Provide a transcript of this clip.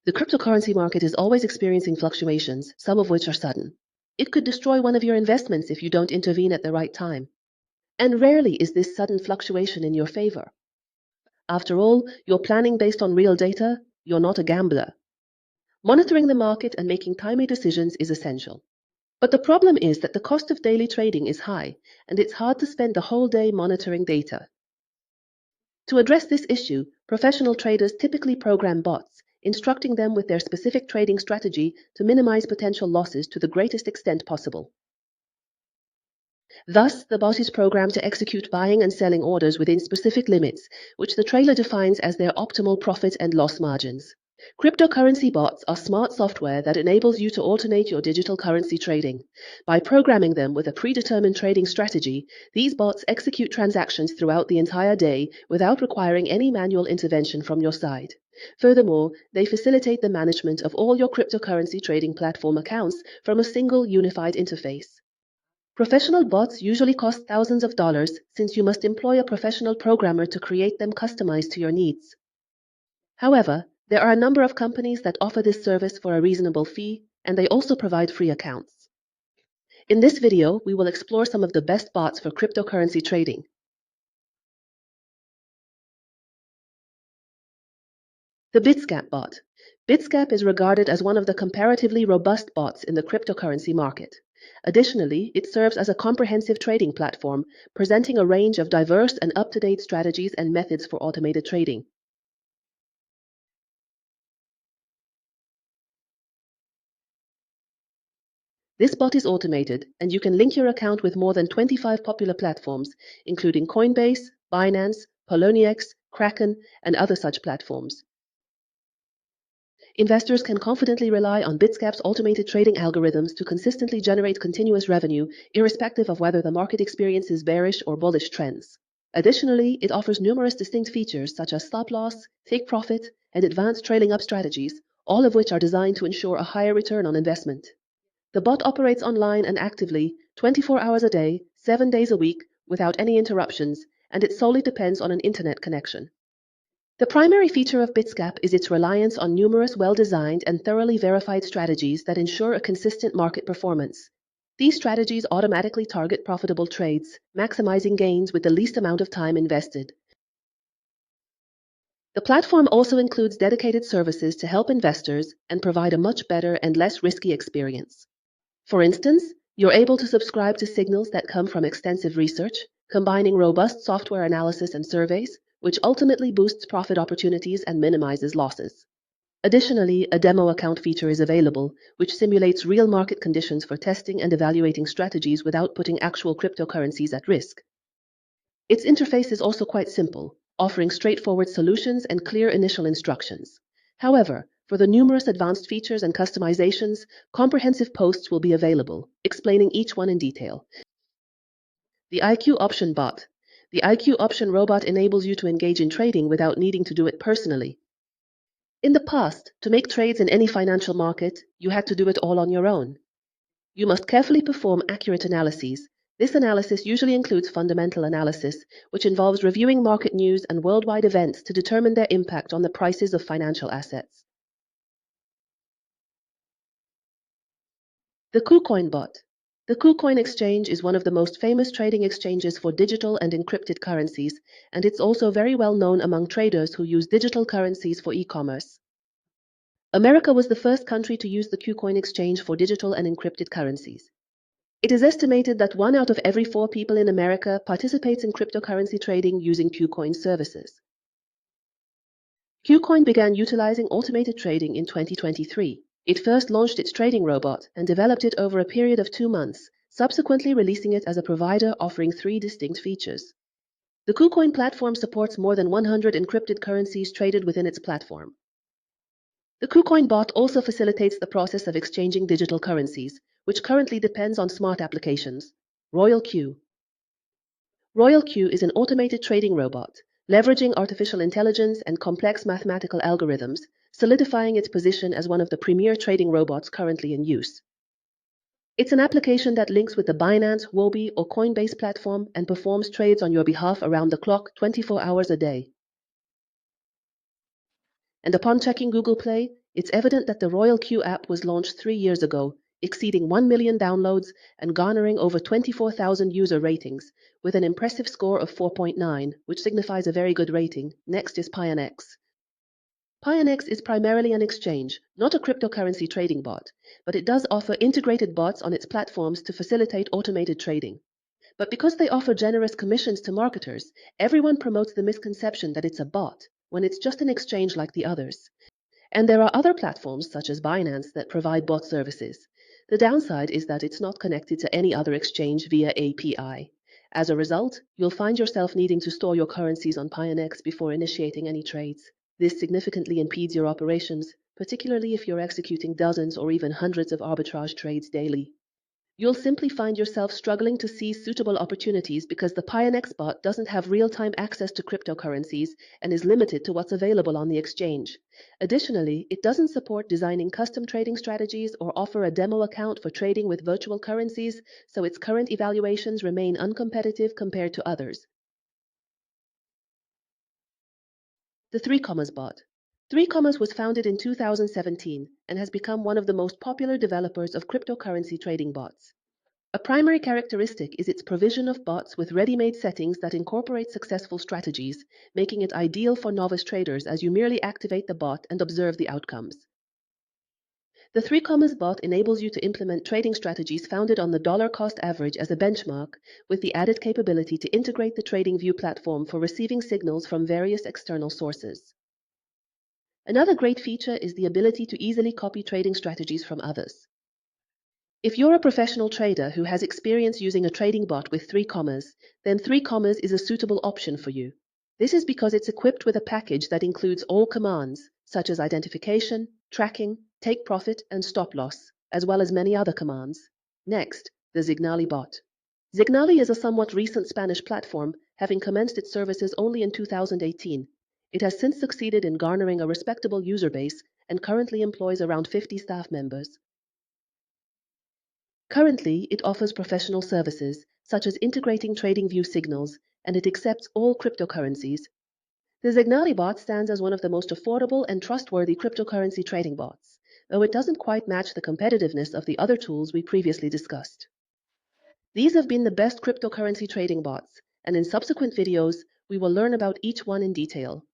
The cryptocurrency market is always experiencing fluctuations, some of which are sudden. It could destroy one of your investments if you don't intervene at the right time. And rarely is this sudden fluctuation in your favor. After all, you're planning based on real data, you're not a gambler. Monitoring the market and making timely decisions is essential. But the problem is that the cost of daily trading is high, and it's hard to spend the whole day monitoring data. To address this issue, professional traders typically program bots, instructing them with their specific trading strategy to minimize potential losses to the greatest extent possible. Thus, the bot is programmed to execute buying and selling orders within specific limits, which the trader defines as their optimal profit and loss margins. Cryptocurrency bots are smart software that enables you to alternate your digital currency trading. By programming them with a predetermined trading strategy, these bots execute transactions throughout the entire day without requiring any manual intervention from your side. Furthermore, they facilitate the management of all your cryptocurrency trading platform accounts from a single unified interface. Professional bots usually cost thousands of dollars since you must employ a professional programmer to create them customized to your needs. However, there are a number of companies that offer this service for a reasonable fee, and they also provide free accounts. In this video, we will explore some of the best bots for cryptocurrency trading. The Bitscap bot. Bitscap is regarded as one of the comparatively robust bots in the cryptocurrency market. Additionally, it serves as a comprehensive trading platform, presenting a range of diverse and up-to-date strategies and methods for automated trading. This bot is automated, and you can link your account with more than 25 popular platforms, including Coinbase, Binance, Poloniex, Kraken, and other such platforms. Investors can confidently rely on Bitscap's automated trading algorithms to consistently generate continuous revenue, irrespective of whether the market experiences bearish or bullish trends. Additionally, it offers numerous distinct features such as stop loss, take profit, and advanced trailing up strategies, all of which are designed to ensure a higher return on investment. The bot operates online and actively, 24 hours a day, 7 days a week, without any interruptions, and it solely depends on an internet connection. The primary feature of Bitscap is its reliance on numerous well-designed and thoroughly verified strategies that ensure a consistent market performance. These strategies automatically target profitable trades, maximizing gains with the least amount of time invested. The platform also includes dedicated services to help investors and provide a much better and less risky experience. For instance, you're able to subscribe to signals that come from extensive research, combining robust software analysis and surveys, which ultimately boosts profit opportunities and minimizes losses. Additionally, a demo account feature is available, which simulates real market conditions for testing and evaluating strategies without putting actual cryptocurrencies at risk. Its interface is also quite simple, offering straightforward solutions and clear initial instructions. However, for the numerous advanced features and customizations, comprehensive posts will be available, explaining each one in detail. The IQ Option Bot. The IQ Option robot enables you to engage in trading without needing to do it personally. In the past, to make trades in any financial market, you had to do it all on your own. You must carefully perform accurate analyses. This analysis usually includes fundamental analysis, which involves reviewing market news and worldwide events to determine their impact on the prices of financial assets. The KuCoin bot. The KuCoin exchange is one of the most famous trading exchanges for digital and encrypted currencies, and it's also very well known among traders who use digital currencies for e-commerce. America was the first country to use the KuCoin exchange for digital and encrypted currencies. It is estimated that 1 out of every 4 people in America participates in cryptocurrency trading using KuCoin services. KuCoin began utilizing automated trading in 2023. It first launched its trading robot and developed it over a period of 2 months, subsequently releasing it as a provider offering 3 distinct features. The KuCoin platform supports more than 100 encrypted currencies traded within its platform. The KuCoin bot also facilitates the process of exchanging digital currencies, which currently depends on smart applications. RoyalQ. RoyalQ is an automated trading robot, leveraging artificial intelligence and complex mathematical algorithms, solidifying its position as one of the premier trading robots currently in use. It's an application that links with the Binance, Huobi, or Coinbase platform and performs trades on your behalf around the clock 24 hours a day. And upon checking Google Play, It's evident that the Royal Q app was launched 3 years ago, exceeding 1 million downloads and garnering over 24,000 user ratings, with an impressive score of 4.9, which signifies a very good rating. Next is Pionex. Pionex is primarily an exchange, not a cryptocurrency trading bot, but it does offer integrated bots on its platforms to facilitate automated trading. But because they offer generous commissions to marketers, everyone promotes the misconception that it's a bot, when it's just an exchange like the others. And there are other platforms, such as Binance, that provide bot services. The downside is that it's not connected to any other exchange via API. As a result, you'll find yourself needing to store your currencies on Pionex before initiating any trades. This significantly impedes your operations, particularly if you're executing dozens or even hundreds of arbitrage trades daily. You'll simply find yourself struggling to seize suitable opportunities because the Pionex bot doesn't have real-time access to cryptocurrencies and is limited to what's available on the exchange. Additionally, it doesn't support designing custom trading strategies or offer a demo account for trading with virtual currencies, so its current evaluations remain uncompetitive compared to others. The 3 Commas bot. 3 Commas was founded in 2017 and has become one of the most popular developers of cryptocurrency trading bots. A primary characteristic is its provision of bots with ready-made settings that incorporate successful strategies, making it ideal for novice traders as you merely activate the bot and observe the outcomes. The 3 Commas bot enables you to implement trading strategies founded on the dollar cost average as a benchmark, with the added capability to integrate the TradingView platform for receiving signals from various external sources. Another great feature is the ability to easily copy trading strategies from others. If you're a professional trader who has experience using a trading bot with 3 Commas, then 3 Commas is a suitable option for you. This is because it's equipped with a package that includes all commands, such as identification, tracking, take profit, and stop loss, as well as many other commands. Next, the Zignali bot. Zignali is a somewhat recent Spanish platform, having commenced its services only in 2018. It has since succeeded in garnering a respectable user base and currently employs around 50 staff members. Currently, it offers professional services, such as integrating TradingView signals, and it accepts all cryptocurrencies. The Zignali bot stands as one of the most affordable and trustworthy cryptocurrency trading bots, though it doesn't quite match the competitiveness of the other tools we previously discussed. These have been the best cryptocurrency trading bots, and in subsequent videos, we will learn about each one in detail.